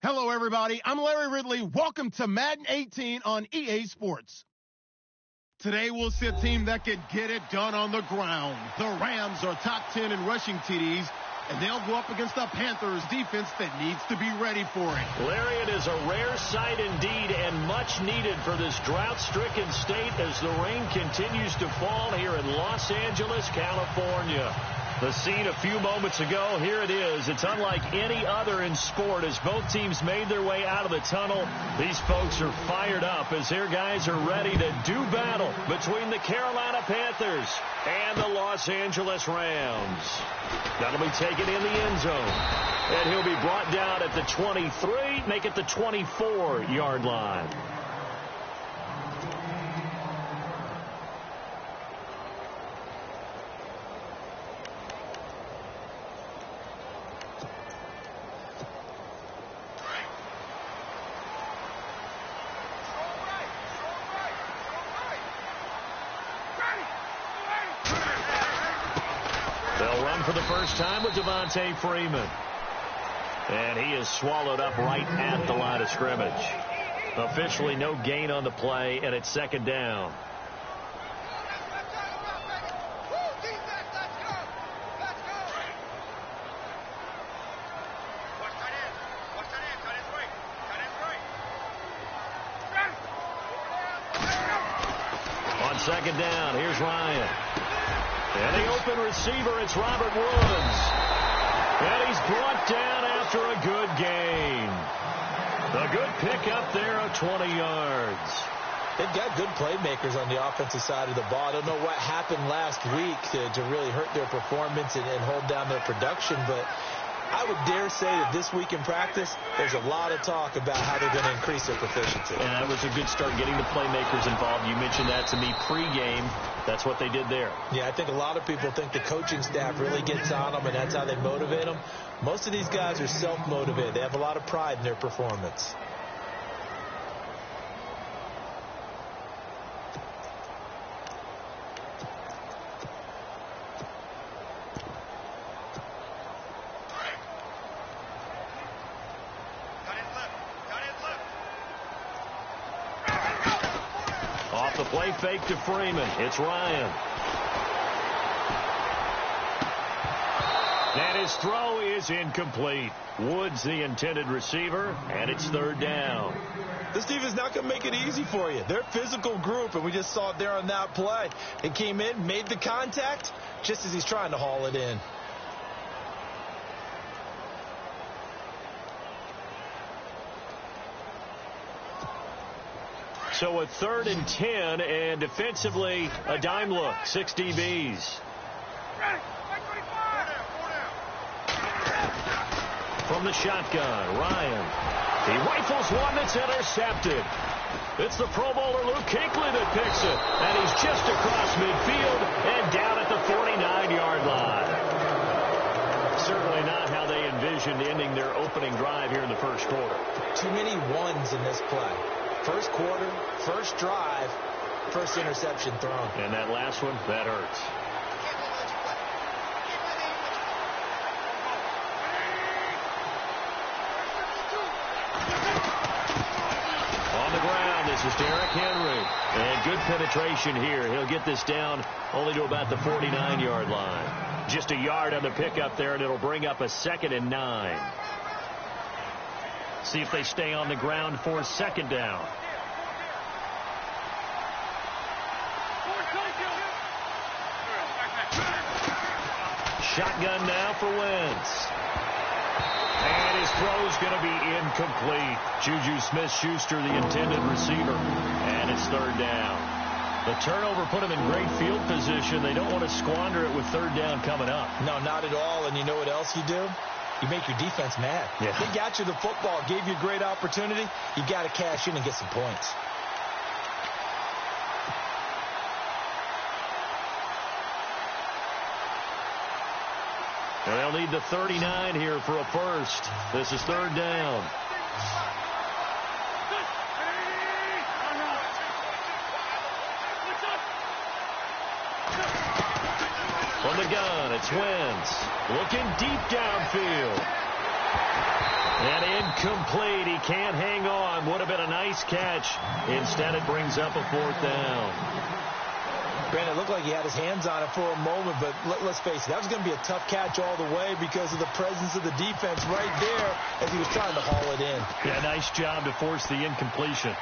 Hello, everybody. I'm Larry Ridley. Welcome to Madden 18 on EA Sports. Today, we'll see a team that can get it done on the ground. The Rams are top 10 in rushing TDs, and they'll go up against the Panthers defense that needs to be ready for it. Larry, it is a rare sight indeed and much needed for this drought-stricken state as the rain continues to fall here in Los Angeles, California. The scene a few moments ago, here it is. It's unlike any other in sport as both teams made their way out of the tunnel. These folks are fired up as their guys are ready to do battle between the Carolina Panthers and the Los Angeles Rams. That'll be taken in the end zone. And he'll be brought down at the 23, make it the 24-yard line. They'll run for the first time with Devontae Freeman. And he is swallowed up right at the line of scrimmage. Officially no gain on the play, and it's second down. On second down, here's Ryan. And the open receiver, it's Robert Woods. And he's brought down after a good gain. A good pickup there of 20 yards. They've got good playmakers on the offensive side of the ball. I don't know what happened last week to really hurt their performance and hold down their production, but I would dare say that this week in practice, there's a lot of talk about how they're going to increase their proficiency. And that was a good start getting the playmakers involved. You mentioned that to me pregame. That's what they did there. Yeah, I think a lot of people think the coaching staff really gets on them, and that's how they motivate them. Most of these guys are self-motivated. They have a lot of pride in their performance. Off the play fake to Freeman. It's Ryan. And his throw is incomplete. Woods the intended receiver, and it's third down. This defense is not going to make it easy for you. They're a physical group, and we just saw it there on that play. He came in, made the contact, just as he's trying to haul it in. So a 3rd and 10, and defensively, a dime look. 6 DBs. From the shotgun, Ryan. He rifles one that's intercepted. It's the Pro Bowler Luke Kuechly that picks it. And he's just across midfield and down at the 49-yard line. Certainly not how they envisioned ending their opening drive here in the first quarter. Too many ones in this play. First quarter, first drive, first interception thrown. And that last one, that hurts. On the ground, this is Derrick Henry. And good penetration here. He'll get this down only to about the 49-yard line. Just a yard on the pickup there, and it'll bring up a 2nd and 9. See if they stay on the ground for second down. Shotgun now for Wentz. And his throw's going to be incomplete. Juju Smith-Schuster, the intended receiver. And it's third down. The turnover put him in great field position. They don't want to squander it with third down coming up. No, not at all. And you know what else you do? You make your defense mad. Yeah. They got you the football, gave you a great opportunity. You got to cash in and get some points. And they'll need the 39 here for a first. This is third down. From the gun, it's Wentz. Looking deep downfield. And incomplete. He can't hang on. Would have been a nice catch. Instead, it brings up a fourth down. Brandon, it looked like he had his hands on it for a moment, but let's face it, that was going to be a tough catch all the way because of the presence of the defense right there as he was trying to haul it in. Yeah, nice job to force the incompletion.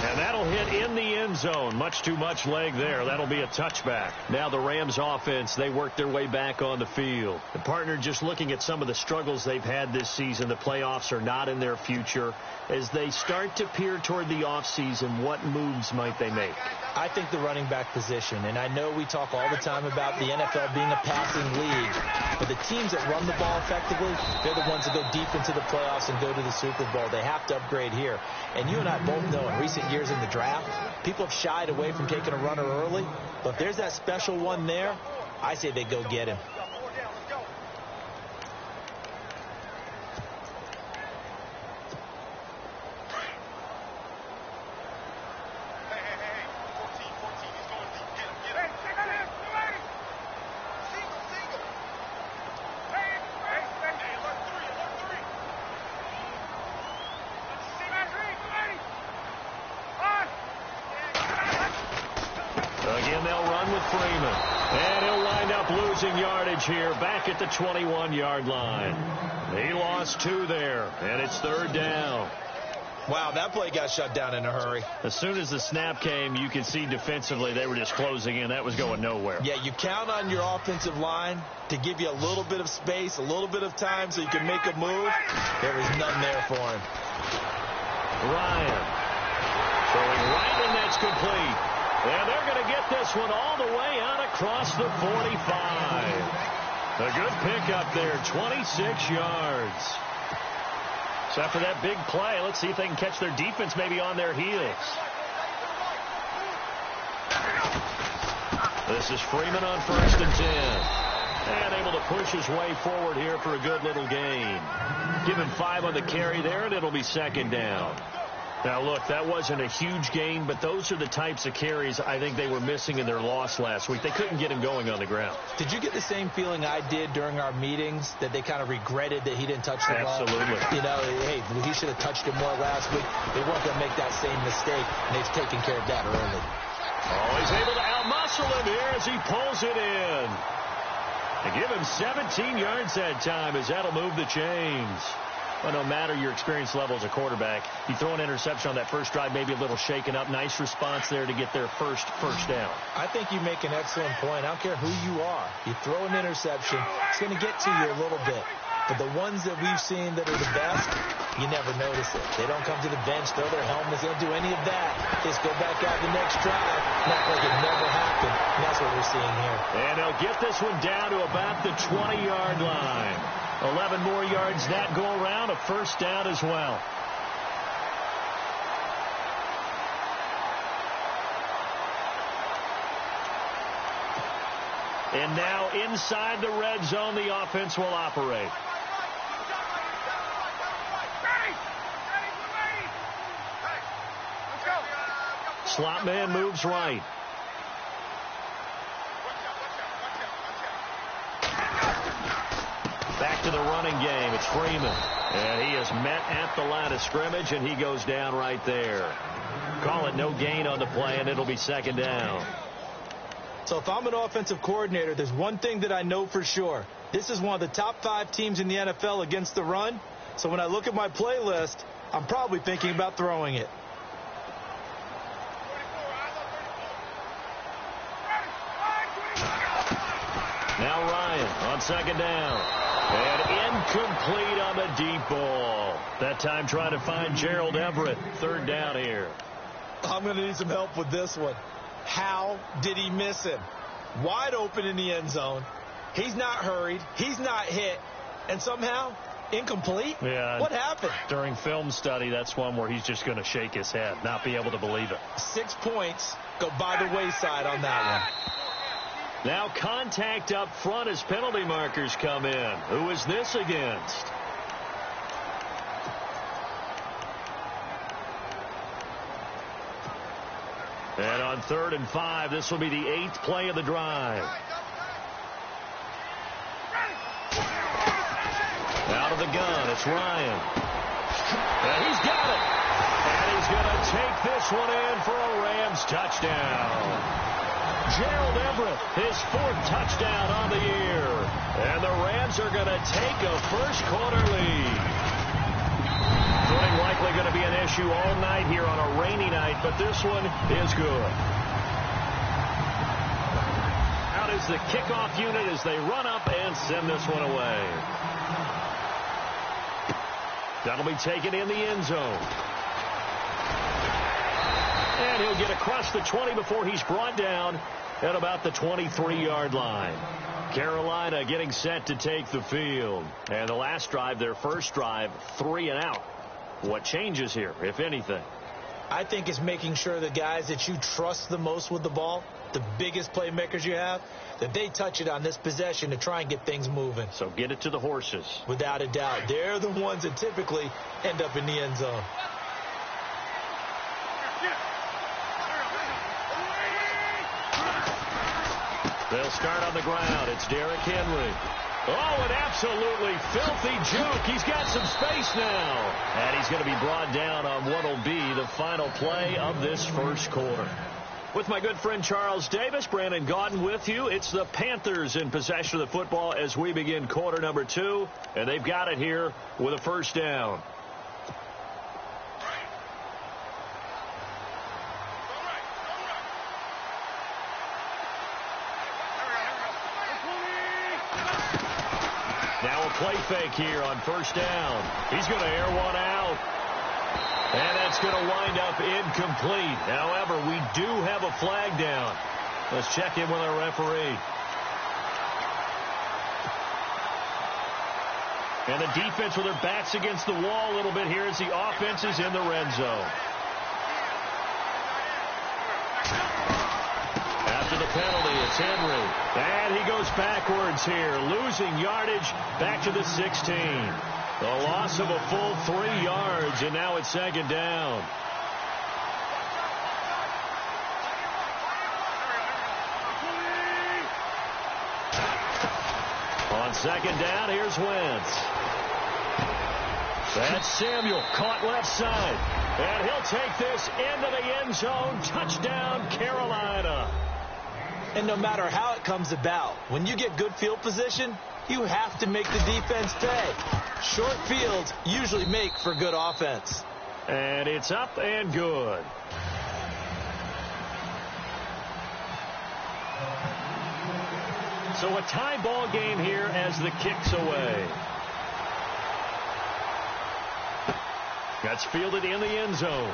And that'll hit in the end zone. Much too much leg there. That'll be a touchback. Now the Rams offense, they work their way back on the field. The partner, just looking at some of the struggles they've had this season, the playoffs are not in their future. As they start to peer toward the offseason, what moves might they make? I think the running back position, and I know we talk all the time about the NFL being a passing league, but the teams that run the ball effectively, they're the ones that go deep into the playoffs and go to the Super Bowl. They have to upgrade here. And you and I both know in recent years in the draft, people have shied away from taking a runner early, but if there's that special one there, I say they go get him. Again, they'll run with Freeman. And he'll wind up losing yardage here back at the 21-yard line. He lost 2 there, and it's 3rd down. Wow, that play got shut down in a hurry. As soon as the snap came, you could see defensively they were just closing in. That was going nowhere. Yeah, you count on your offensive line to give you a little bit of space, a little bit of time so you can make a move. There was none there for him. Ryan throwing right, and that's complete. And they're going to get this one all the way out across the 45. A good pickup there, 26 yards. So after that big play, let's see if they can catch their defense maybe on their heels. This is Freeman on 1st and 10. And able to push his way forward here for a good little gain. Give him 5 on the carry there, and it'll be 2nd down. Now, look, that wasn't a huge gain, but those are the types of carries I think they were missing in their loss last week. They couldn't get him going on the ground. Did you get the same feeling I did during our meetings, that they kind of regretted that he didn't touch the ball? Absolutely. You know, hey, he should have touched it more last week. They weren't going to make that same mistake, and they've taken care of that early. Oh, he's able to outmuscle him here as he pulls it in. They give him 17 yards that time as that'll move the chains. Well, no matter your experience level as a quarterback, you throw an interception on that first drive, maybe a little shaken up. Nice response there to get their first down. I think you make an excellent point. I don't care who you are. You throw an interception, it's going to get to you a little bit. But the ones that we've seen that are the best, you never notice it. They don't come to the bench, throw their helmets, they don't do any of that. Just go back out the next drive, not like it never happened. And that's what we're seeing here. And they'll get this one down to about the 20-yard line. 11 more yards that go around, a 1st down as well. And now inside the red zone, the offense will operate. Slot man moves right. Back to the running game. It's Freeman. And he is met at the line of scrimmage, and he goes down right there. Call it no gain on the play, and it'll be 2nd down. So if I'm an offensive coordinator, there's one thing that I know for sure. This is one of the top 5 teams in the NFL against the run. So when I look at my playlist, I'm probably thinking about throwing it. Now Ryan on 2nd down. And incomplete on the deep ball. That time trying to find Gerald Everett. 3rd down here. I'm going to need some help with this one. How did he miss him? Wide open in the end zone. He's not hurried. He's not hit. And somehow, incomplete? Yeah. What happened? During film study, that's one where he's just going to shake his head, not be able to believe it. 6 points go by the wayside on that one. Now contact up front as penalty markers come in. Who is this against? And on 3rd and 5, this will be the 8th play of the drive. Out of the gun, it's Ryan. And he's got it. And he's going to take this one in for a Rams touchdown. Gerald Everett, his 4th touchdown on the year. And the Rams are going to take a first-quarter lead. Footing likely going to be an issue all night here on a rainy night, but this one is good. Out is the kickoff unit as they run up and send this one away. That'll be taken in the end zone. And he'll get across the 20 before he's brought down at about the 23-yard line. Carolina getting set to take the field. And the last drive, their first drive, 3 and out. What changes here, if anything? I think it's making sure the guys that you trust the most with the ball, the biggest playmakers you have, that they touch it on this possession to try and get things moving. So get it to the horses. Without a doubt. They're the ones that typically end up in the end zone. They'll start on the ground. It's Derrick Henry. Oh, an absolutely filthy juke. He's got some space now. And he's going to be brought down on what will be the final play of this first quarter. With my good friend Charles Davis, Brandon Gaudin with you. It's the Panthers in possession of the football as we begin quarter number 2. And they've got it here with a first down. Now a play fake here on first down. He's going to air one out. And that's going to wind up incomplete. However, we do have a flag down. Let's check in with our referee. And the defense with their backs against the wall a little bit here as the offense is in the red zone. After the penalty, it's Henry. And he goes backwards here, losing yardage back to the 16. A loss of a full 3 yards, and now it's second down. On second down, here's Wentz. That's Samuel, caught left side. And he'll take this into the end zone. Touchdown, Carolina. And no matter how it comes about, when you get good field position, you have to make the defense pay. Short fields usually make for good offense. And it's up and good. So a tie ball game here as the kick's away. That's fielded in the end zone.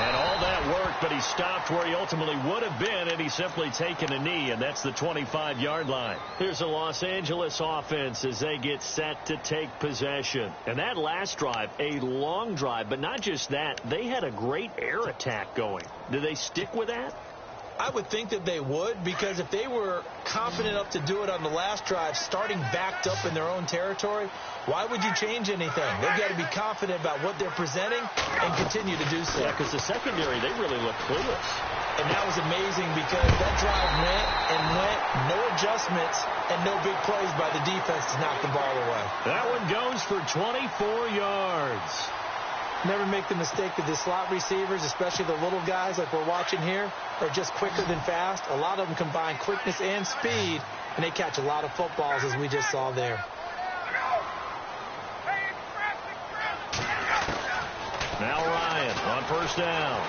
And all that worked, but he stopped where he ultimately would have been, and he's simply taken a knee, and that's the 25-yard line. Here's the Los Angeles offense as they get set to take possession. And that last drive, a long drive, but not just that, they had a great air attack going. Do they stick with that? I would think that they would, because if they were confident enough to do it on the last drive, starting backed up in their own territory, why would you change anything? They've got to be confident about what they're presenting and continue to do so. Yeah, because the secondary, they really look clueless. And that was amazing because that drive went and went, no adjustments, and no big plays by the defense to knock the ball away. That one goes for 24 yards. Never make the mistake of the slot receivers, especially the little guys like we're watching here, are just quicker than fast. A lot of them combine quickness and speed, and they catch a lot of footballs, as we just saw there. Now Ryan on first down.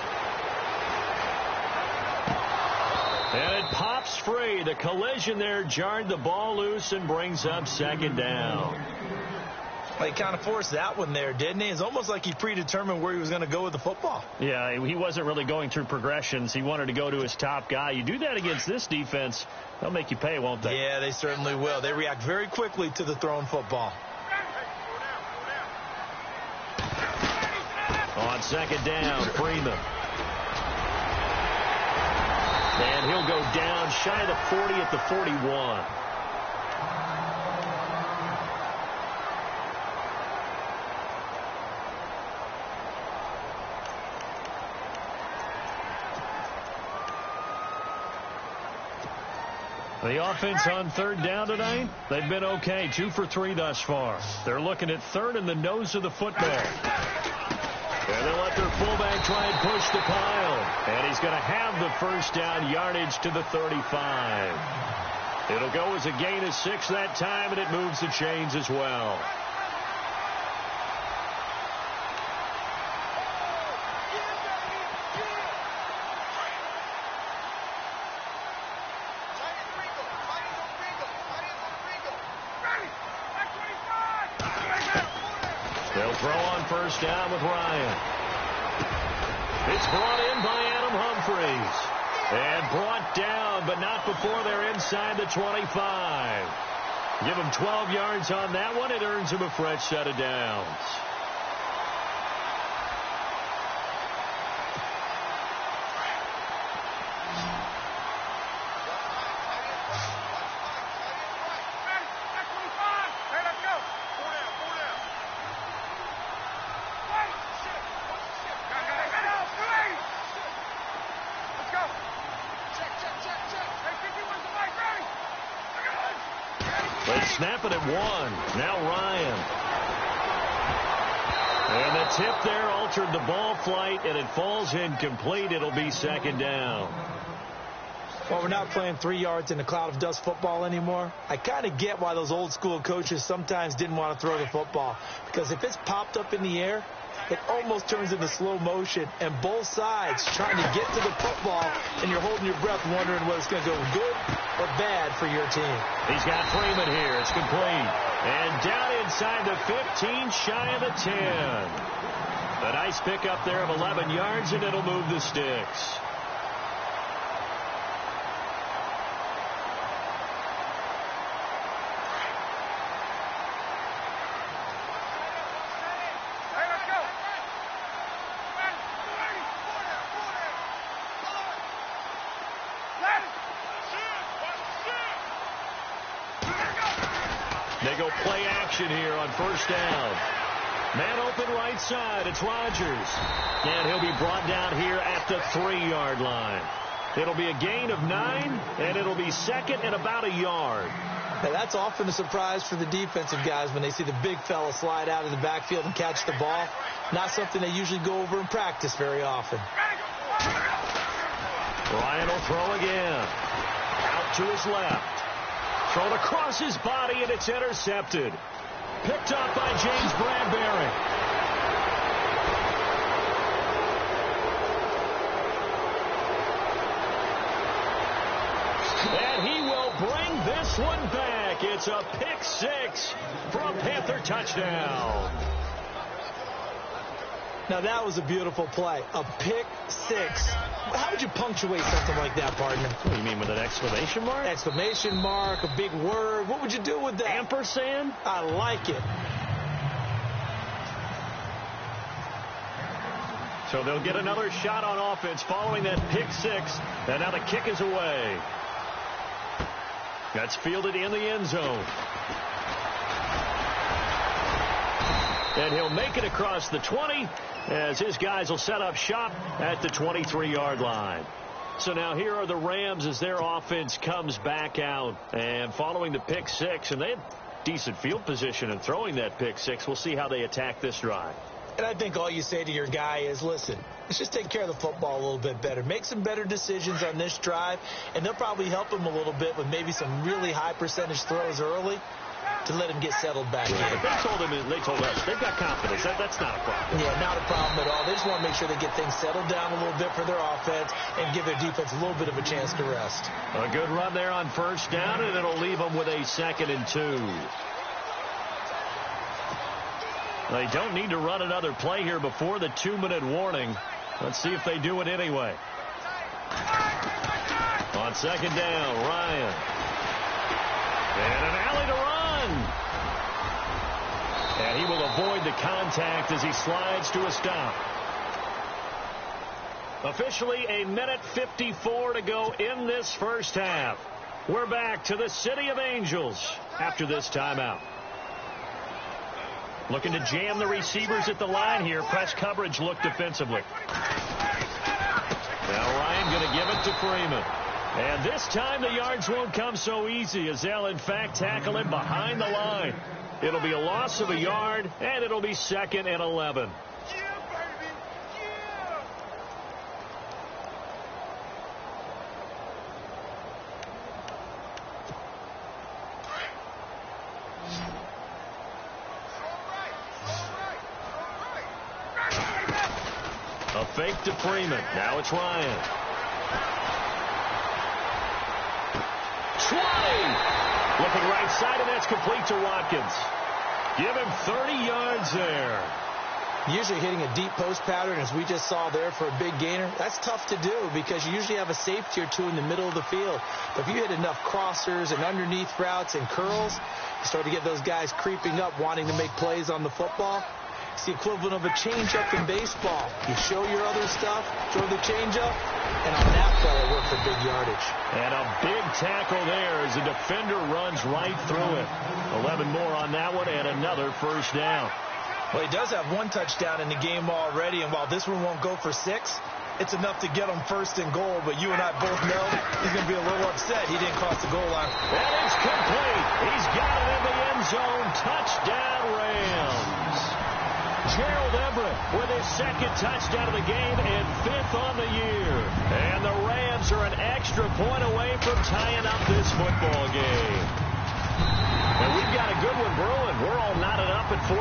And it pops free. The collision there jarred the ball loose and brings up second down. Well, he kind of forced that one there, didn't he? It's almost like he predetermined where he was going to go with the football. Yeah, he wasn't really going through progressions. He wanted to go to his top guy. You do that against this defense, they'll make you pay, won't they? Yeah, they certainly will. They react very quickly to the thrown football. On second down, Freeman. And he'll go down shy of the 40 at the 41. The offense on third down tonight, they've been okay. 2 for 3 thus far. They're looking at third in the nose of the football. And they let their fullback try and push the pile. And he's going to have the first down yardage to the 35. It'll go as a gain of 6 that time, and it moves the chains as well. They'll throw on first down with Ryan. It's brought in by Adam Humphries. And brought down, but not before they're inside the 25. Give him 12 yards on that one. It earns him a fresh set of downs. They snap it at 1. Now Ryan. And the tip there altered the ball flight, and it falls incomplete. It'll be second down. Well, we're not playing 3 yards in a cloud of dust football anymore. I kind of get why those old school coaches sometimes didn't want to throw the football. Because if it's popped up in the air, it almost turns into slow motion, and both sides trying to get to the football, and you're holding your breath wondering whether it's going to go good or bad for your team. He's got Freeman here. It's complete. And down inside the 15, shy of the 10. A nice pickup there of 11 yards, and it'll move the sticks. They go play action here on first down. Man open right side. It's Rodgers. And he'll be brought down here at the 3-yard line. It'll be a gain of 9, and it'll be second and about a yard. Now, that's often a surprise for the defensive guys when they see the big fella slide out of the backfield and catch the ball. Not something they usually go over in practice very often. Ryan will throw again. Out to his left. Thrown across his body, and it's intercepted. Picked up by James Bradbury. And he will bring this one back. It's a pick 6 for a Panther touchdown. Now, that was a beautiful play. A pick 6. How would you punctuate something like that, partner? What do you mean, with an exclamation mark? Exclamation mark, a big word. What would you do with that? Ampersand? I like it. So they'll get another shot on offense following that pick 6. And now the kick is away. That's fielded in the end zone. And he'll make it across the 20 as his guys will set up shop at the 23-yard line. So now here are the Rams as their offense comes back out. And following the pick 6, and they had decent field position in throwing that pick 6. We'll see how they attack this drive. And I think all you say to your guy is, listen, let's just take care of the football a little bit better. Make some better decisions on this drive, and they'll probably help him a little bit with maybe some really high percentage throws early to let him get settled back in. They told us they've got confidence. That's not a problem. Yeah, not a problem at all. They just want to make sure they get things settled down a little bit for their offense and give their defense a little bit of a chance to rest. A good run there on first down, and it'll leave them with a 2nd and 2. They don't need to run another play here before the 2-minute warning. Let's see if they do it anyway. On second down, Ryan. And an alley to run. And he will avoid the contact as he slides to a stop. Officially a minute 54 to go in this first half. We're back to the City of Angels after this timeout. Looking to jam the receivers at the line here. Press coverage look defensively. Now Ryan going to give it to Freeman. And this time the yards won't come so easy as they'll, in fact, tackle him behind the line. It'll be a loss of a yard, and it'll be 2nd and 11. A fake to Freeman. Now it's Ryan. 20. Looking right side, and that's complete to Watkins. Give him 30 yards there. Usually hitting a deep post pattern, as we just saw there, for a big gainer, that's tough to do because you usually have a safety or two in the middle of the field. But if you hit enough crossers and underneath routes and curls, you start to get those guys creeping up, wanting to make plays on the football. It's the equivalent of a changeup in baseball. You show your other stuff, throw the changeup, and on that fella work for big yardage. And a big tackle there as the defender runs right through it. 11 more on that one and another first down. Well, he does have one touchdown in the game already, and while this one won't go for 6, it's enough to get him 1st and goal, but you and I both know he's going to be a little upset he didn't cross the goal line. That is complete. He's got it in the end zone. Touchdown, Rams. Gerald Everett with his 2nd touchdown of the game and 5th on the year. And the Rams are an extra point away from tying up this football game. And we've got a good one brewing. We're all knotted up at 14.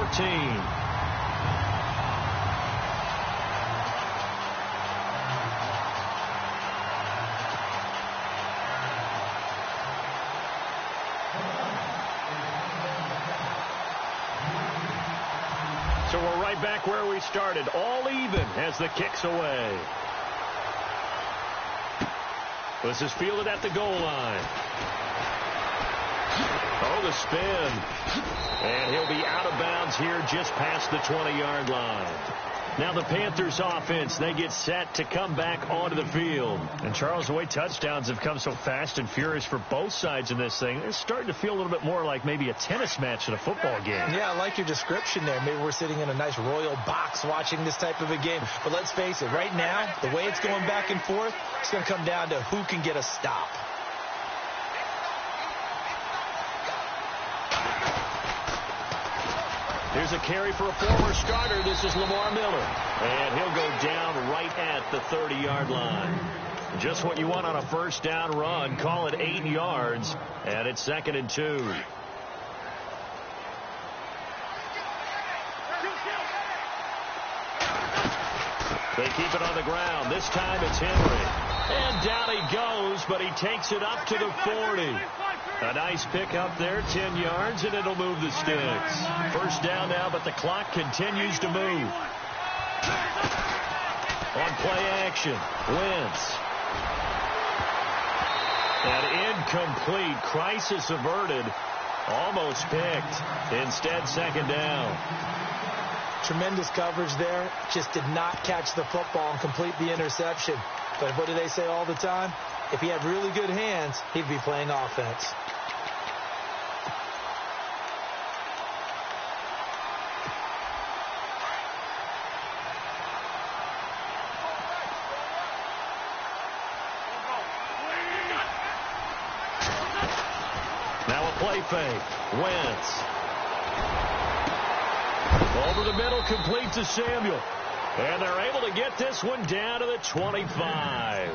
So we're right back where we started, all even as the kick's away. This is fielded at the goal line. Oh, the spin. And he'll be out of bounds here just past the 20-yard line. Now the Panthers offense, they get set to come back onto the field. And Charles, the way touchdowns have come so fast and furious for both sides in this thing, it's starting to feel a little bit more like maybe a tennis match in a football game. Yeah, I like your description there. Maybe we're sitting in a nice royal box watching this type of a game. But let's face it, right now, the way it's going back and forth, it's going to come down to who can get a stop. Here's a carry for a former starter. This is Lamar Miller. And he'll go down right at the 30-yard line. Just what you want on a first down run. Call it 8 yards. And it's 2nd and 2. They keep it on the ground. This time it's Henry. And down he goes, but he takes it up to the 40. A nice pick up there, 10 yards, and it'll move the sticks. First down now, but the clock continues to move. On play action, Wentz. And incomplete. Crisis averted. Almost picked. Instead, 2nd down. Tremendous coverage there. Just did not catch the football and complete the interception. But what do they say all the time? If he had really good hands, he'd be playing offense. Now a play fake. Wentz. Over the middle, complete to Samuel. And they're able to get this one down to the 25.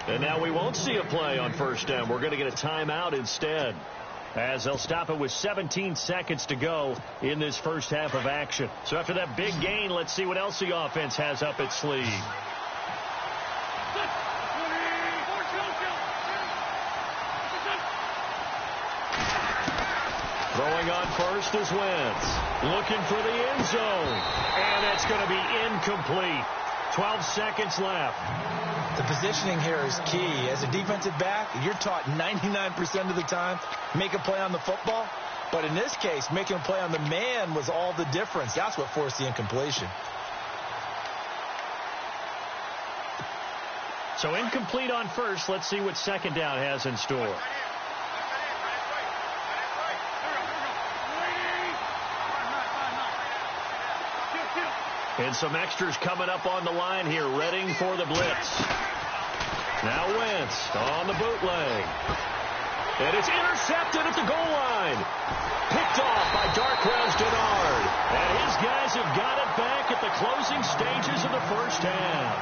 And now we won't see a play on first down. We're going to get a timeout instead, as they'll stop it with 17 seconds to go in this first half of action. So after that big gain, let's see what else the offense has up its sleeve. Throwing on first is Wentz. Looking for the end zone. And that's going to be incomplete. 12 seconds left. The positioning here is key. As a defensive back, you're taught 99% of the time, make a play on the football. But in this case, making a play on the man was all the difference. That's what forced the incompletion. So incomplete on first. Let's see what 2nd down has in store. And some extras coming up on the line here, readying for the blitz. Now Wentz on the bootleg. And it's intercepted at the goal line. Picked off by Darqueze Dennard. And his guys have got it back at the closing stages of the first half.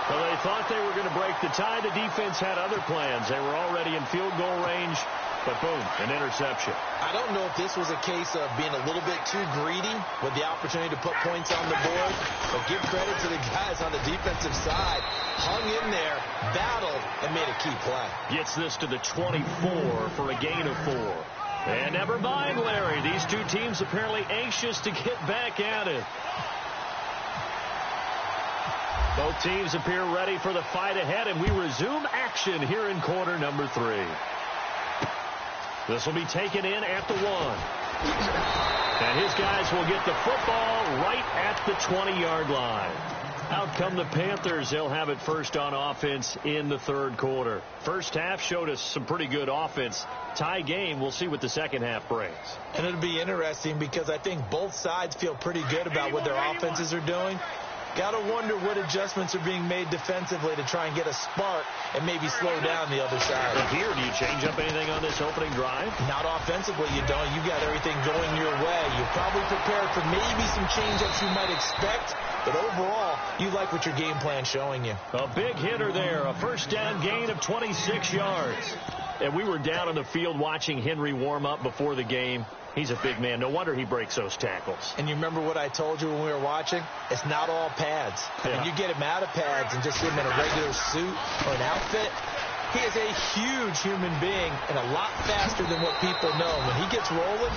Well, they thought they were going to break the tie. The defense had other plans. They were already in field goal range, but boom, an interception. I don't know if this was a case of being a little bit too greedy with the opportunity to put points on the board, but give credit to the guys on the defensive side. Hung in there, battled, and made a key play. Gets this to the 24 for a gain of 4. And never mind, Larry. These two teams apparently anxious to get back at it. Both teams appear ready for the fight ahead, and we resume action here in quarter number 3. This will be taken in at the 1. And his guys will get the football right at the 20-yard line. Out come the Panthers. They'll have it first on offense in the third quarter. First half showed us some pretty good offense. Tie game. We'll see what the second half brings. And it'll be interesting because I think both sides feel pretty good about what their offenses are doing. Got to wonder what adjustments are being made defensively to try and get a spark and maybe slow down the other side. But here, do you change up anything on this opening drive? Not offensively, you don't. You got everything going your way. You're probably prepared for maybe some change-ups you might expect, but overall, you like what your game plan's showing you. A big hitter there, a first down gain of 26 yards. And we were down on the field watching Henry warm up before the game. He's a big man. No wonder he breaks those tackles. And you remember what I told you when we were watching? It's not all pads. Yeah. When you get him out of pads and just get him in a regular suit or an outfit, he is a huge human being and a lot faster than what people know. When he gets rolling,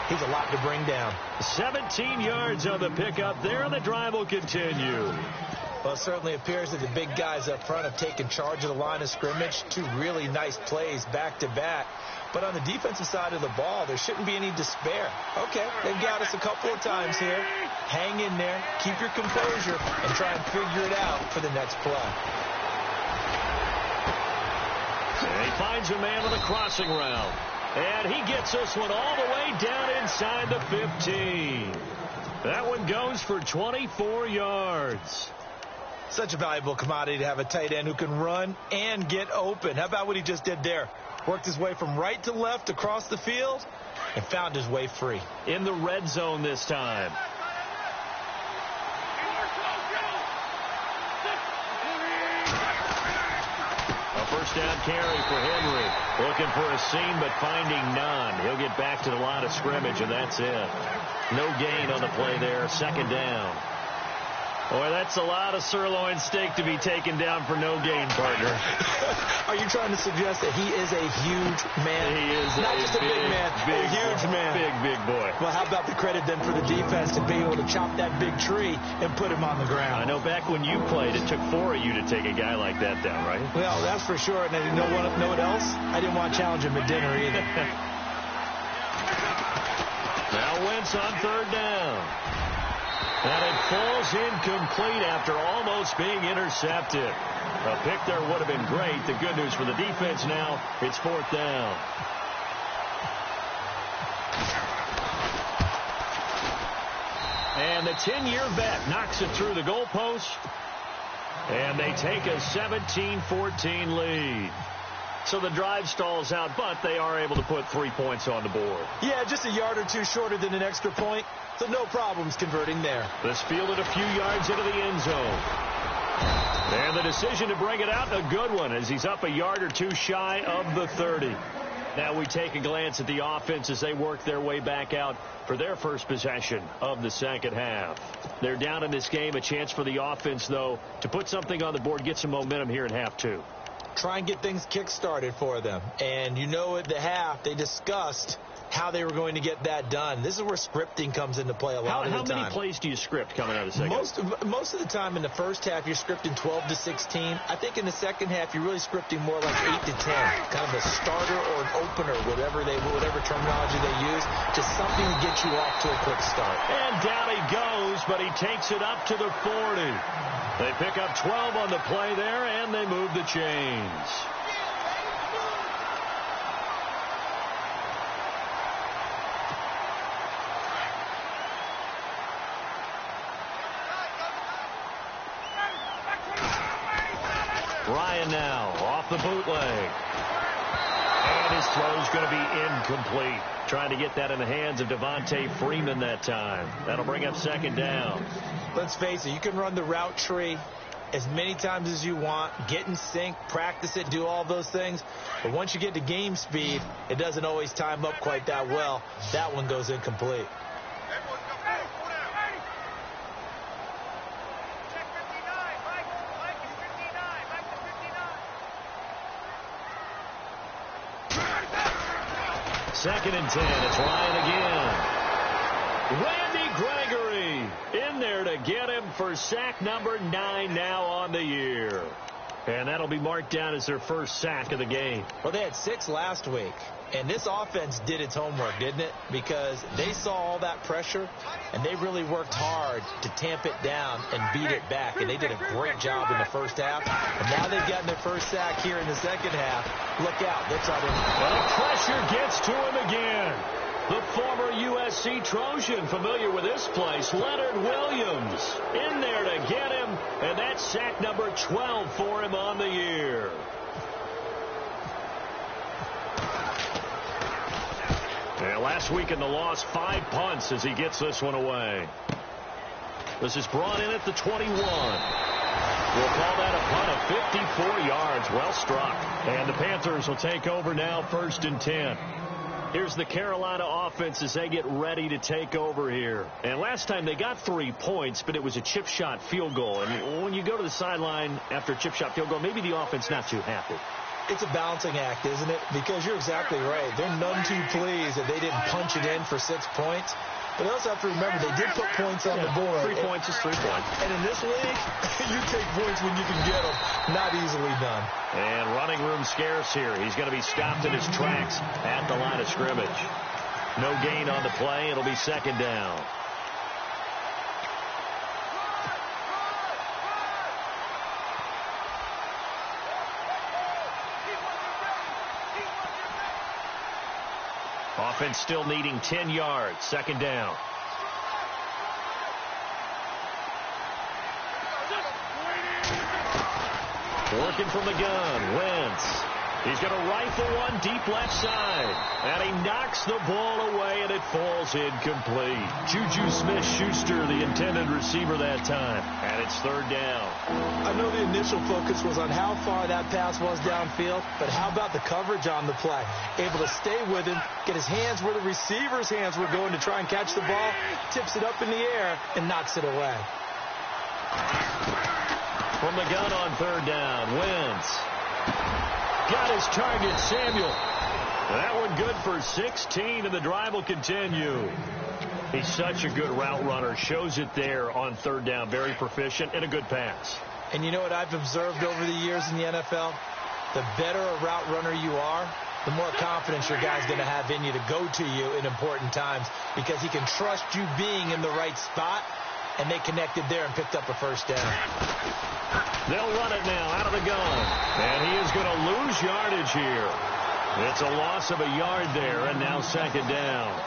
he's a lot to bring down. 17 yards on the pickup there, and the drive will continue. Well, it certainly appears that the big guys up front have taken charge of the line of scrimmage. 2 really nice plays back-to-back. But on the defensive side of the ball, there shouldn't be any despair. Okay, they've got us a couple of times here. Hang in there, keep your composure, and try and figure it out for the next play. And he finds a man on the crossing route. And he gets this one all the way down inside the 15. That one goes for 24 yards. Such a valuable commodity to have a tight end who can run and get open. How about what he just did there? Worked his way from right to left across the field and found his way free. In the red zone this time. A first down carry for Henry. Looking for a seam but finding none. He'll get back to the line of scrimmage, and that's it. No gain on the play there. Second down. Boy, that's a lot of sirloin steak to be taken down for no gain, partner. Are you trying to suggest that he is a huge man? He is not just a big man, a huge man. Big boy. Well, how about the credit then for the defense to be able to chop that big tree and put him on the ground? I know back when you played, it took 4 of you to take a guy like that down, right? Well, that's for sure. And you know what else? I didn't want to challenge him at dinner either. Now Wentz on third down. And it falls incomplete after almost being intercepted. A pick there would have been great. The good news for the defense now, it's fourth down. And the 10-year vet knocks it through the goalpost. And they take a 17-14 lead. So the drive stalls out, but they are able to put 3 points on the board. Yeah, just a yard or two shorter than an extra point. So no problems converting there. This fielded a few yards into the end zone. And the decision to bring it out, a good one, as he's up a yard or two shy of the 30. Now we take a glance at the offense as they work their way back out for their first possession of the second half. They're down in this game. A chance for the offense, though, to put something on the board, get some momentum here in half 2. Try and get things kick-started for them. And you know at the half, they discussed how they were going to get that done. This is where scripting comes into play a lot of the time. How many plays do you script coming out of the second? Most of the time in the first half, you're scripting 12 to 16. I think in the second half, you're really scripting more like 8 to 10. Kind of a starter or an opener, whatever terminology they use, just something to get you off to a quick start. And down he goes, but he takes it up to the 40. They pick up 12 on the play there, and they move the chains. Ryan now off the bootleg. And his throw's going to be incomplete. Trying to get that in the hands of Devontae Freeman that time. That'll bring up second down. Let's face it, you can run the route tree as many times as you want, get in sync, practice it, do all those things. But once you get to game speed, it doesn't always time up quite that well. That one goes incomplete. Second and 10. It's Ryan again. Randy Gregory in there to get him for sack number 9 now on the year. And that'll be marked down as their first sack of the game. Well, they had 6 last week. And this offense did its homework, didn't it? Because they saw all that pressure, and they really worked hard to tamp it down and beat it back. And they did a great job in the first half. And now they've gotten their first sack here in the second half. Look out. They'll try to... Well, the pressure gets to him again. The former USC Trojan, familiar with this place, Leonard Williams, in there to get him. And that's sack number 12 for him on the year. And last week in the loss, 5 punts as he gets this one away. This is brought in at the 21. We'll call that a punt of 54 yards. Well struck. And the Panthers will take over now, 1st and 10. Here's the Carolina offense as they get ready to take over here. And last time they got 3 points, but it was a chip shot field goal. And when you go to the sideline after a chip shot field goal, maybe the offense not too happy. It's a balancing act, isn't it? Because you're exactly right. They're none too pleased that they didn't punch it in for 6 points. But they also have to remember they did put points on the board. 3 points is 3 points. And in this league, you take points when you can get them. Not easily done. And running room scarce here. He's going to be stopped in his tracks at the line of scrimmage. No gain on the play. It'll be second down. Offense still needing 10 yards. Second down. Working from the gun. Wentz. He's going to rifle one deep left side. And he knocks the ball away, and it falls incomplete. Juju Smith-Schuster, the intended receiver that time. And it's third down. I know the initial focus was on how far that pass was downfield, but how about the coverage on the play? Able to stay with him, get his hands where the receiver's hands were going to try and catch the ball, tips it up in the air, and knocks it away. From the gun on third down, Wentz. Got his target, Samuel. That one good for 16, and the drive will continue. He's such a good route runner. Shows it there on third down. Very proficient and a good pass. And you know what I've observed over the years in the NFL? The better a route runner you are, the more confidence your guy's going to have in you to go to you in important times because he can trust you being in the right spot, and they connected there and picked up a first down. They'll run it now out of the gun. And he is going to lose yardage here. It's a loss of a yard there, and now second down.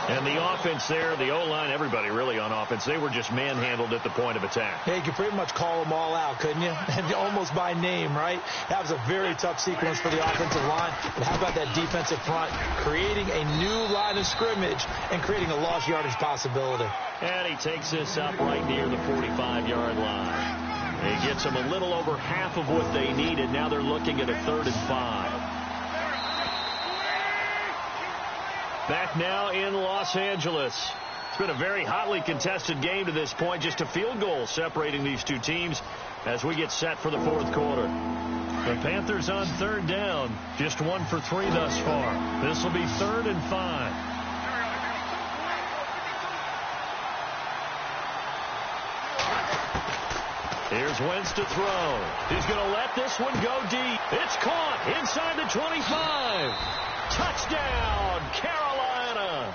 And the offense there, the O-line, everybody really on offense, they were just manhandled at the point of attack. Yeah, you could pretty much call them all out, couldn't you? And almost by name, right? That was a very tough sequence for the offensive line. But how about that defensive front creating a new line of scrimmage and creating a lost yardage possibility? And he takes this up right near the 45-yard line. He gets them a little over half of what they needed. Now they're looking at a 3rd and 5. Back now in Los Angeles. It's been a very hotly contested game to this point. Just a field goal separating these two teams as we get set for the 4th quarter. The Panthers on third down. Just 1 for 3 thus far. This will be 3rd and 5. Here's Wentz to throw. He's going to let this one go deep. It's caught inside the 25. Touchdown, Carolina.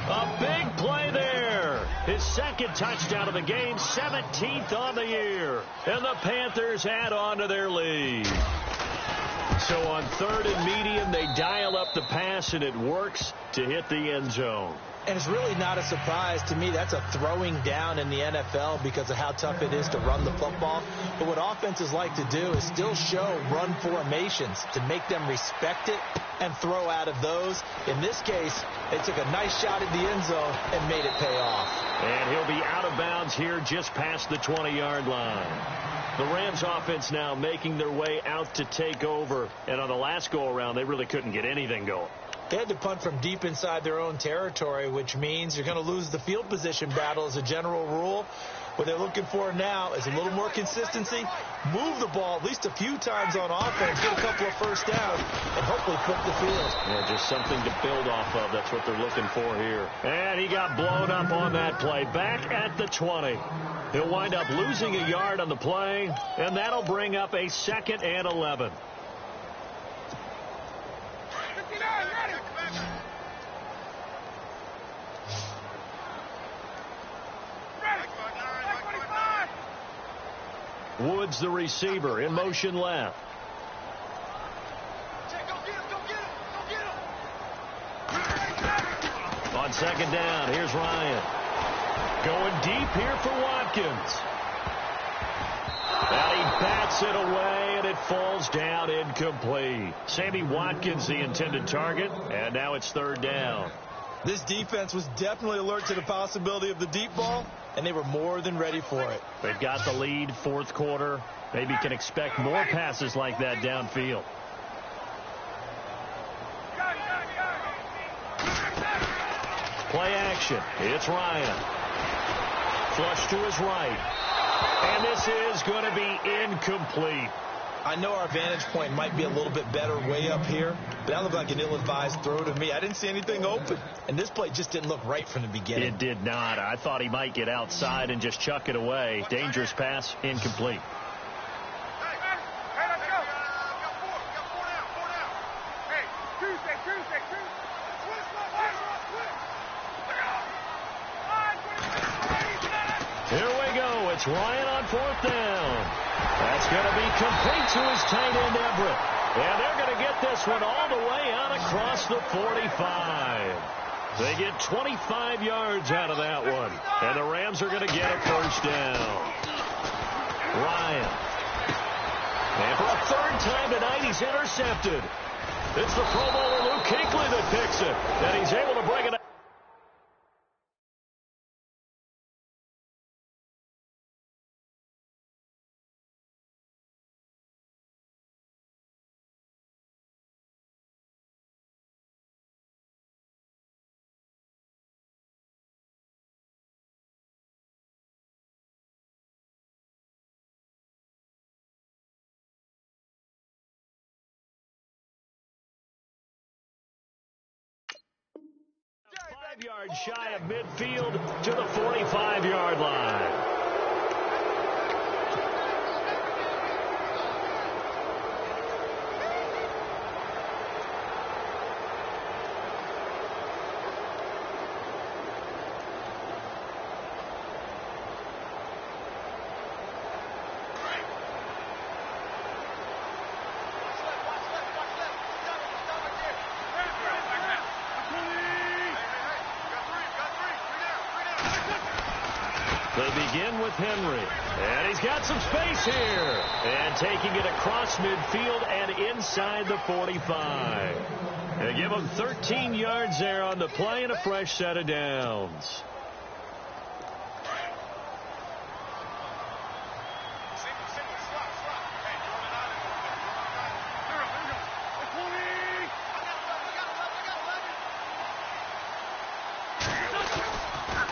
A big play there. His 2nd touchdown of the game, 17th on the year. And the Panthers add on to their lead. So on 3rd and medium, they dial up the pass, and it works to hit the end zone. And it's really not a surprise to me. That's a throwing down in the NFL because of how tough it is to run the football. But what offenses like to do is still show run formations to make them respect it and throw out of those. In this case, they took a nice shot at the end zone and made it pay off. And he'll be out of bounds here just past the 20-yard line. The Rams offense now making their way out to take over. And on the last go-around, they really couldn't get anything going. They had to punt from deep inside their own territory, which means you're going to lose the field position battle as a general rule. What they're looking for now is a little more consistency, move the ball at least a few times on offense, get a couple of first downs, and hopefully flip the field. Yeah, just something to build off of. That's what they're looking for here. And he got blown up on that play. Back at the 20. He'll wind up losing a yard on the play, and that'll bring up a 2nd and 11. Woods, the receiver, in motion left. On 2nd down, here's Ryan. Going deep here for Watkins. And he bats it away, and it falls down incomplete. Sammy Watkins, the intended target, and now it's 3rd down. This defense was definitely alert to the possibility of the deep ball, and they were more than ready for it. They've got the lead, 4th quarter. Maybe can expect more passes like that downfield. Play action. It's Ryan. Flush to his right. And this is going to be incomplete. I know our vantage point might be a little bit better way up here, but that looked like an ill-advised throw to me. I didn't see anything open, and this play just didn't look right from the beginning. It did not. I thought he might get outside and just chuck it away. Dangerous pass, incomplete. Here we go. It's Ryan on 4th down. That's going to be complete to his tight end, Everett. And they're going to get this one all the way out across the 45. They get 25 yards out of that one. And the Rams are going to get a 1st down. Ryan. And for a 3rd time tonight, he's intercepted. It's the Pro Bowler Luke Kuechly that picks it. And he's able to bring it up. Yards shy of midfield to the 45-yard line. They begin with Henry, and he's got some space here. And taking it across midfield and inside the 45. They give him 13 yards there on the play and a fresh set of downs.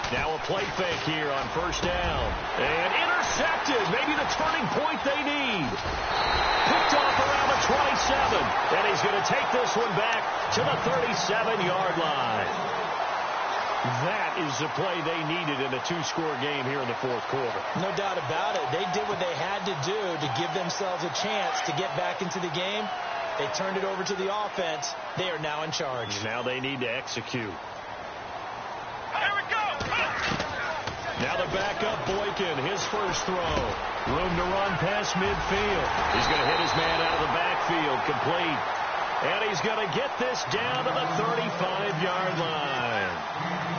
Now a play fake here on 1st down. And intercepted. Maybe the turning point they need. Picked off around the 27. And he's going to take this one back to the 37-yard line. That is the play they needed in a 2-score game here in the 4th quarter. No doubt about it. They did what they had to do to give themselves a chance to get back into the game. They turned it over to the offense. They are now in charge. Now they need to execute. Now the backup Boykin, his first throw. Room to run past midfield. He's going to hit his man out of the backfield. Complete. And he's going to get this down to the 35-yard line.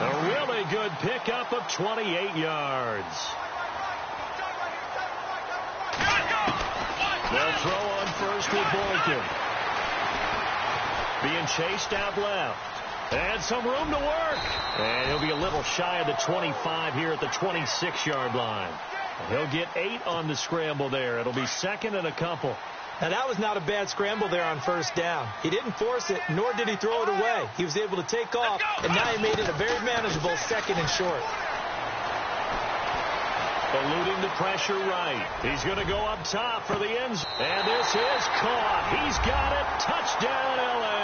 A really good pickup of 28 yards. They'll throw on first with Boykin. Being chased out left. And some room to work. And he'll be a little shy of the 25 here at the 26-yard line. He'll get 8 on the scramble there. It'll be second and a couple. Now, that was not a bad scramble there on first down. He didn't force it, nor did he throw it away. He was able to take off, and now he made it a very manageable second and short. Eluding the pressure right. He's going to go up top for the end zone. And this is caught. He's got it. Touchdown, L.A.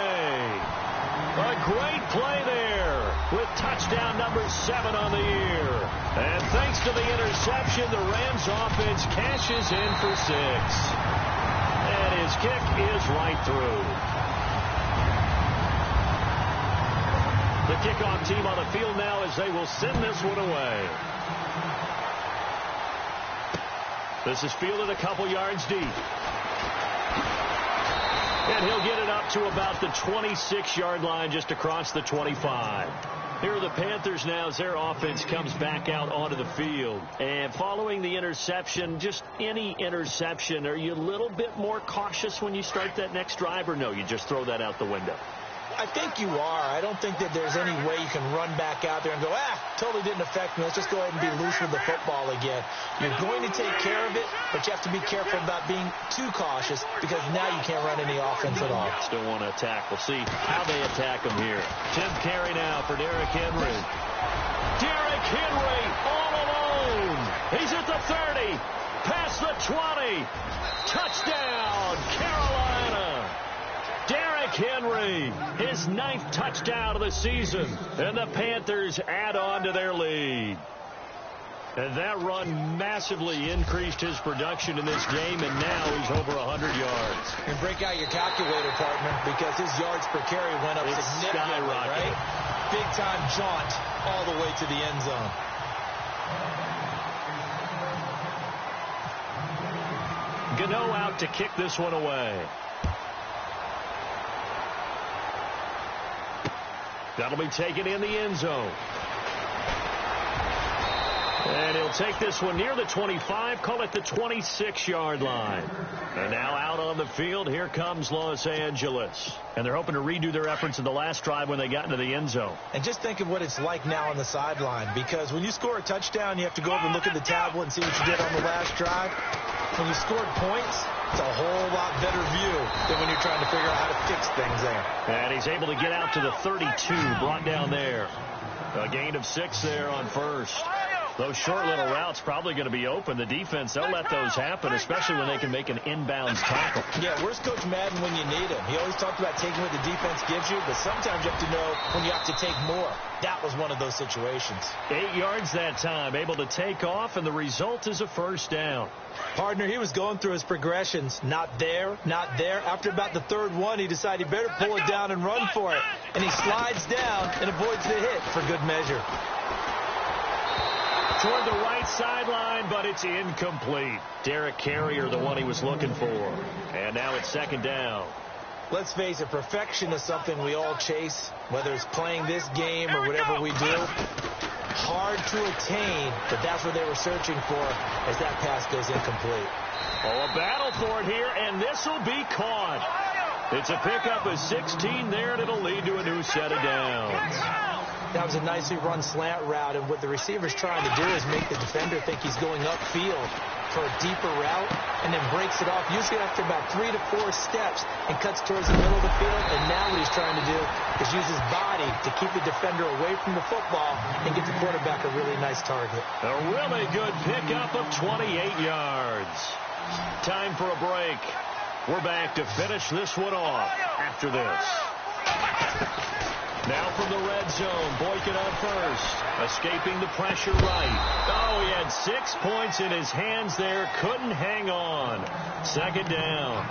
A great play there with touchdown number 7 on the year. And thanks to the interception, the Rams offense cashes in for 6. And his kick is right through. The kickoff team on the field now as they will send this one away. This is fielded a couple yards deep. And he'll get it up to about the 26-yard line just across the 25. Here are the Panthers now as their offense comes back out onto the field. And following the interception, just any interception, are you a little bit more cautious when you start that next drive, or no, you just throw that out the window? I think you are. I don't think that there's any way you can run back out there and go, totally didn't affect me. Let's just go ahead and be loose with the football again. You're going to take care of it, but you have to be careful about being too cautious because now you can't run any offense at all. Still want to attack. We'll see how they attack him here. 10th carry now for Derrick Henry. Derrick Henry all alone. He's at the 30, past the 20. Touchdown, Carolina. Derrick Henry, his 9th touchdown of the season, and the Panthers add on to their lead. And that run massively increased his production in this game, and now he's over 100 yards. And break out your calculator, partner, because his yards per carry went up significantly, right? Big-time jaunt all the way to the end zone. Gano out to kick this one away. That'll be taken in the end zone. And he'll take this one near the 25, call it the 26-yard line. And now out on the field, here comes Los Angeles. And they're hoping to redo their efforts in the last drive when they got into the end zone. And just think of what it's like now on the sideline, because when you score a touchdown, you have to go over and look at the tablet and see what you did on the last drive. When you scored points, it's a whole lot better view than when you're trying to figure out how to fix things there. And he's able to get out to the 32, brought down there. A gain of 6 there on first. Those short little routes probably going to be open. The defense, they'll let those happen, especially when they can make an inbounds tackle. Yeah, where's Coach Madden when you need him? He always talked about taking what the defense gives you, but sometimes you have to know when you have to take more. That was one of those situations. 8 yards that time, able to take off, and the result is a first down. Partner, he was going through his progressions. Not there, not there. After about the third one, he decided he better pull it down and run for it. And he slides down and avoids the hit for good measure. Toward the right sideline, but it's incomplete. Derek Carrier, the one he was looking for. And now it's second down. Let's face it, perfection is something we all chase, whether it's playing this game or whatever we do. Hard to attain, but that's what they were searching for as that pass goes incomplete. Oh, a battle for it here, and this will be caught. It's a pickup of 16 there, and it'll lead to a new set of downs. That was a nicely run slant route, and what the receiver's trying to do is make the defender think he's going upfield for a deeper route, and then breaks it off, usually after about 3 to 4 steps, and cuts towards the middle of the field. And now what he's trying to do is use his body to keep the defender away from the football and get the quarterback a really nice target. A really good pickup of 28 yards. Time for a break. We're back to finish this one off after this. Now from the red zone, Boykin on first. Escaping the pressure right. Oh, he had 6 points in his hands there. Couldn't hang on. Second down.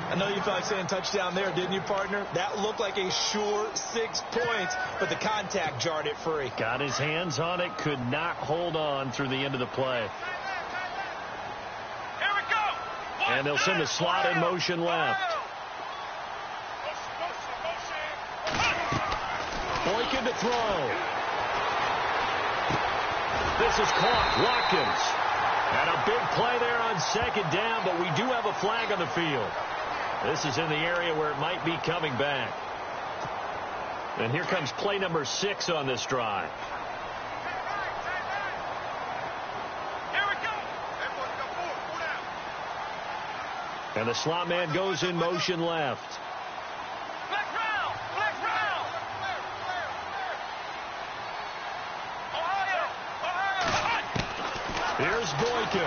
I know you felt like saying touchdown there, didn't you, partner? That looked like a sure 6 points, but the contact jarred it free. Got his hands on it. Could not hold on through the end of the play. Here we go. And they'll send the slot in motion left. Boykin to throw. This is caught. Watkins. And a big play there on second down, but we do have a flag on the field. This is in the area where it might be coming back. And here comes play number 6 on this drive. And the slot man goes in motion left. Here's Boykin.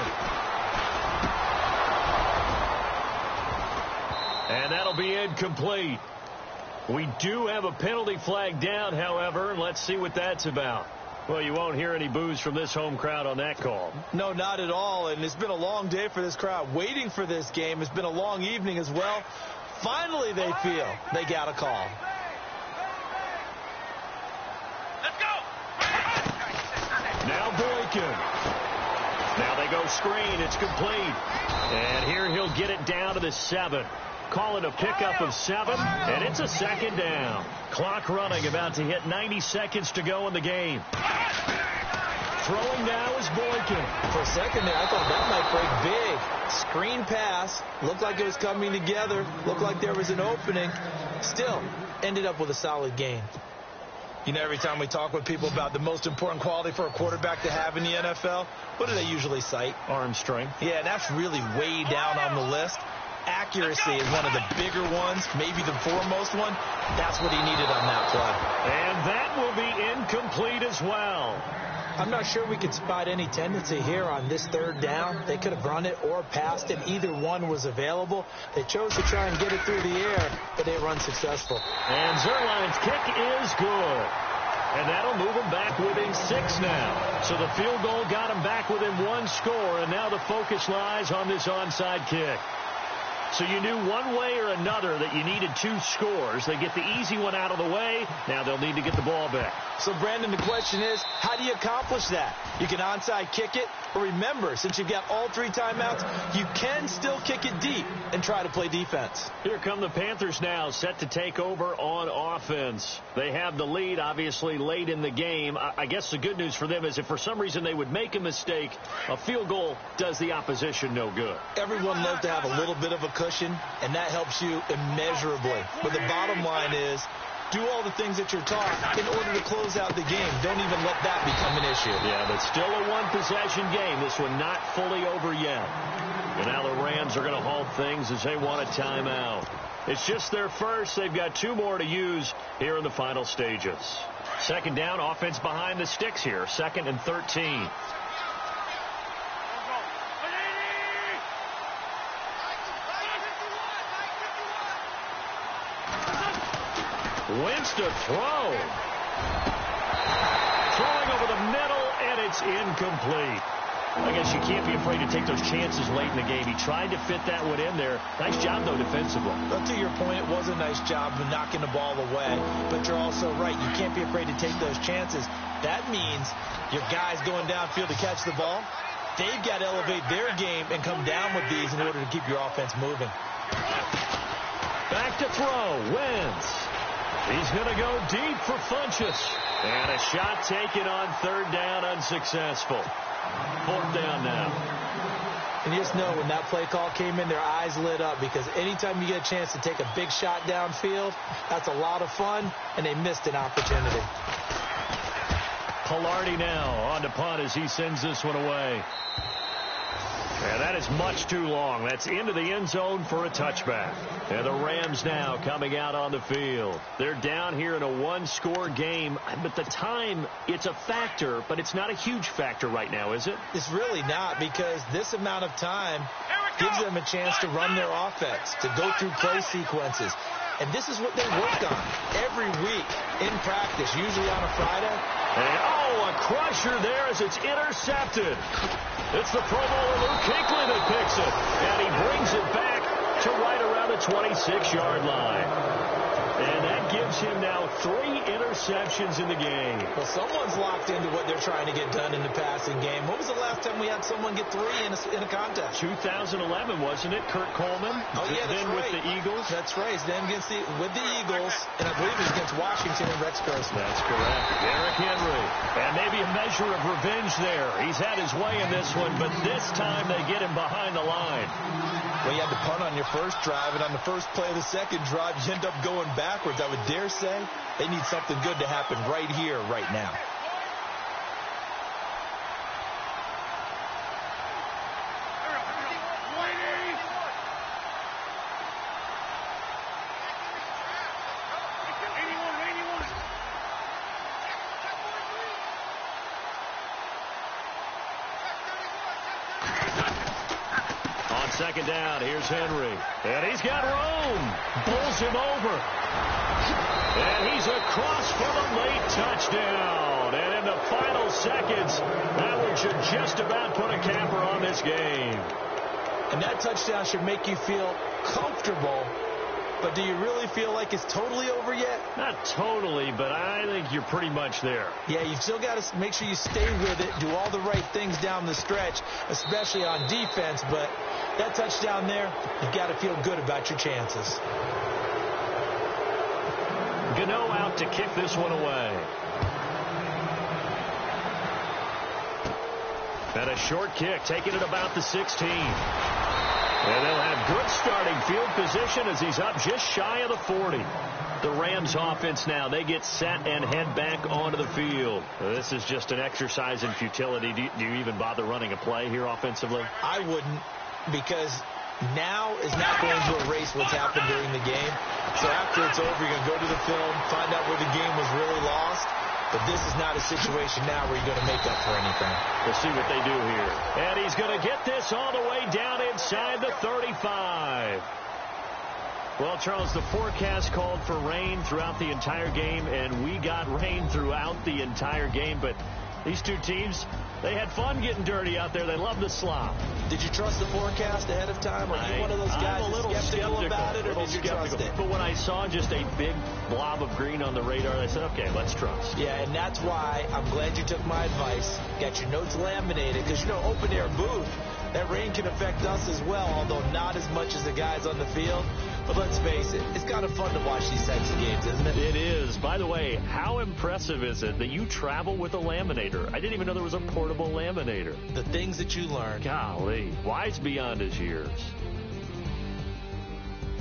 And that'll be incomplete. We do have a penalty flag down, however, and let's see what that's about. Well, you won't hear any boos from this home crowd on that call. No, not at all, and it's been a long day for this crowd. Waiting for this game. It's been a long evening as well. Finally, they feel they got a call. Let's go. Now Boykin. Now they go screen. It's complete. And here he'll get it down to the 7. Call it a pickup of 7, and it's a second down. Clock running, about to hit 90 seconds to go in the game. Throwing now is Boykin. For a second there, I thought that might break big. Screen pass. Looked like it was coming together. Looked like there was an opening. Still, ended up with a solid gain. You know, every time we talk with people about the most important quality for a quarterback to have in the NFL, what do they usually cite? Arm strength. Yeah, that's really way down on the list. Accuracy is one of the bigger ones, maybe the foremost one. That's what he needed on that play. And that will be incomplete as well. I'm not sure we could spot any tendency here on this third down. They could have run it or passed it. Either one was available. They chose to try and get it through the air, but they run successful. And Zerline's kick is good. And that'll move them back within 6 now. So the field goal got them back within 1 score, and now the focus lies on this onside kick. So you knew one way or another that you needed 2 scores. They get the easy one out of the way. Now they'll need to get the ball back. So, Brandon, the question is, how do you accomplish that? You can onside kick it, but remember, since you've got all 3 timeouts, you can still kick it deep and try to play defense. Here come the Panthers now, set to take over on offense. They have the lead, obviously, late in the game. I guess the good news for them is if for some reason they would make a mistake, a field goal does the opposition no good. Everyone loves to have a little bit of a cushion, and that helps you immeasurably. But the bottom line is, do all the things that you're taught in order to close out the game. Don't even let that become an issue. Yeah, but still a 1-possession game. This one not fully over yet. And now the Rams are going to halt things as they want a timeout. It's just their first. They've got 2 more to use here in the final stages. Second down, offense behind the sticks here. 2nd and 13. Wentz to throw. Throwing over the middle, and it's incomplete. I guess you can't be afraid to take those chances late in the game. He tried to fit that one in there. Nice job, though, defensively. But to your point, it was a nice job of knocking the ball away. But you're also right. You can't be afraid to take those chances. That means your guys going downfield to catch the ball, they've got to elevate their game and come down with these in order to keep your offense moving. Back to throw. Wentz. He's going to go deep for Funchess. And a shot taken on 3rd down, unsuccessful. 4th down now. And you just know when that play call came in, their eyes lit up, because anytime you get a chance to take a big shot downfield, that's a lot of fun, and they missed an opportunity. Pilardi now on to punt as he sends this one away. And that is much too long. That's into the end zone for a touchback. And the Rams now coming out on the field. They're down here in a 1-score game. But the time, it's a factor, but it's not a huge factor right now, is it? It's really not, because this amount of time gives them a chance to run their offense, to go through play sequences. And this is what they worked on every week in practice, usually on a Friday. And, a crusher there as it's intercepted. It's the Pro Bowler Luke Kuechly that picks it. And he brings it back to right around the 26-yard line. And that gives him now 3 interceptions in the game. Well, someone's locked into what they're trying to get done in the passing game. When was the last time we had someone get 3 in a contest? 2011, wasn't it? Kurt Coleman. Oh, yeah, that's then right. with the Eagles. That's right. Then with the Eagles, and I believe it was against Washington and Rex Grossman. That's correct. Derrick Henry. And maybe a measure of revenge there. He's had his way in this one, but this time they get him behind the line. Well, you had to punt on your first drive, and on the first play of the second drive, you end up going backwards. I would dare say they need something good to happen right here, right now. Second down, here's Henry. And he's got room. Pulls him over. And he's across for the late touchdown. And in the final seconds, that one should just about put a capper on this game. And that touchdown should make you feel comfortable. But do you really feel like it's totally over yet? Not totally, but I think you're pretty much there. Yeah, you've still got to make sure you stay with it, do all the right things down the stretch, especially on defense. But that touchdown there, you've got to feel good about your chances. Gano out to kick this one away. And a short kick, taking it about the 16. And they'll have good starting field position as he's up just shy of the 40. The Rams offense now, they get set and head back onto the field. This is just an exercise in futility. Do you even bother running a play here offensively? I wouldn't, because now is not going to erase what's happened during the game. So after it's over, you're going to go to the film, find out where the game was really lost. But this is not a situation now where you're going to make up for anything. We'll see what they do here. And he's going to get this all the way down inside the 35. Well, Charles, the forecast called for rain throughout the entire game, and we got rain throughout the entire game. But these two teams, they had fun getting dirty out there. They love the slop. Did you trust the forecast ahead of time? Are you one of those guys I'm a little skeptical about it, or did you trust it? But when I saw just a big blob of green on the radar, I said, okay, let's trust. Yeah, and that's why I'm glad you took my advice. Got your notes laminated, because, open air booth, that rain can affect us as well, although not as much as the guys on the field. But let's face it, it's kind of fun to watch these types of games, isn't it? It is. By the way, how impressive is it that you travel with a laminator? I didn't even know there was a portable laminator. The things that you learn. Golly, wise beyond his years.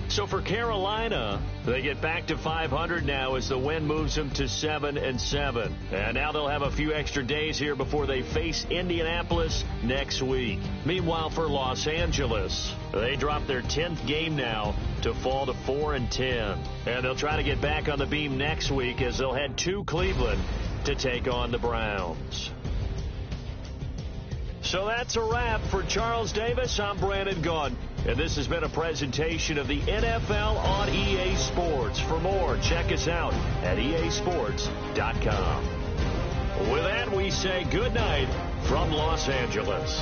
So for Carolina, they get back to 500 now as the win moves them to 7-7. And now they'll have a few extra days here before they face Indianapolis next week. Meanwhile, for Los Angeles, they drop their 10th game now to fall to 4-10. And they'll try to get back on the beam next week as they'll head to Cleveland to take on the Browns. So that's a wrap. For Charles Davis, I'm Brandon Gaudin. And this has been a presentation of the NFL on EA Sports. For more, check us out at easports.com. With that, we say good night from Los Angeles.